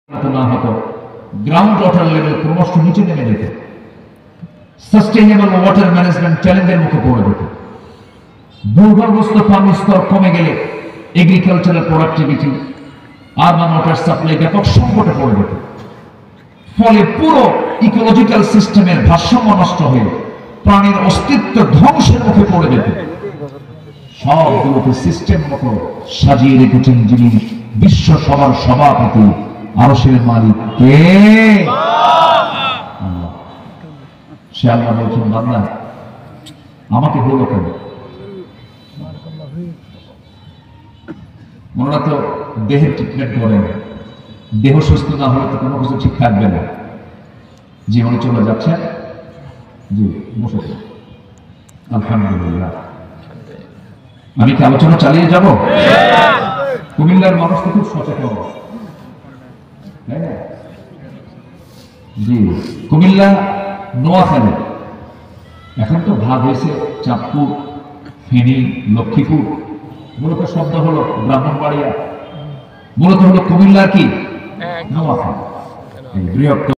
না হতো, ground water level ক্রমশ নিচে নেমে যেত, সাস্টেইনেবল ওয়াটার ম্যানেজমেন্ট চ্যালেঞ্জের মুখে পড়ে যেত। ভূগর্ভস্থ পানির স্তর কমে গেলে agricultural productivity, urban water supply ব্যাপক সংকটে পড়ে যেত। ফলে পুরো ইকোলজিক্যাল সিস্টেমের ভারসাম্য নষ্ট হয়ে প্রাণীর অস্তিত্ব ধ্বংসের মুখে পড়ে যেত। সবগুলোকে সিস্টেম মতো সাজিয়ে রেখেছেন যিনি বিশ্ব সভার সভাপতি, আরশের মালিক কে? সে আল্লাহ বলছেন, বান্দা আমাকে বলো কেন? ওনারা তো দেহের ট্রিটমেন্ট করেন, দেহ সুস্থ না হলে তো কোনো কিছু ঠিক থাকবে না। জীবনে চলে যাচ্ছে, জি বসে আলহামদুলিল্লাহ। আমি কি আলোচনা চালিয়ে যাব? কুমিল্লার মানুষ তো খুব সচেতন, হ্যাঁ জি। কুমিল্লা, নোয়াখালী, এখন তো ভাগ হয়েছে চাঁদপুর, ফেনী, লক্ষ্মীপুর। মূলত শব্দ হলো ব্রাহ্মণবাড়িয়া, মূলত হলো কুমিল্লার কি নোয়াখালী বৃহত্তর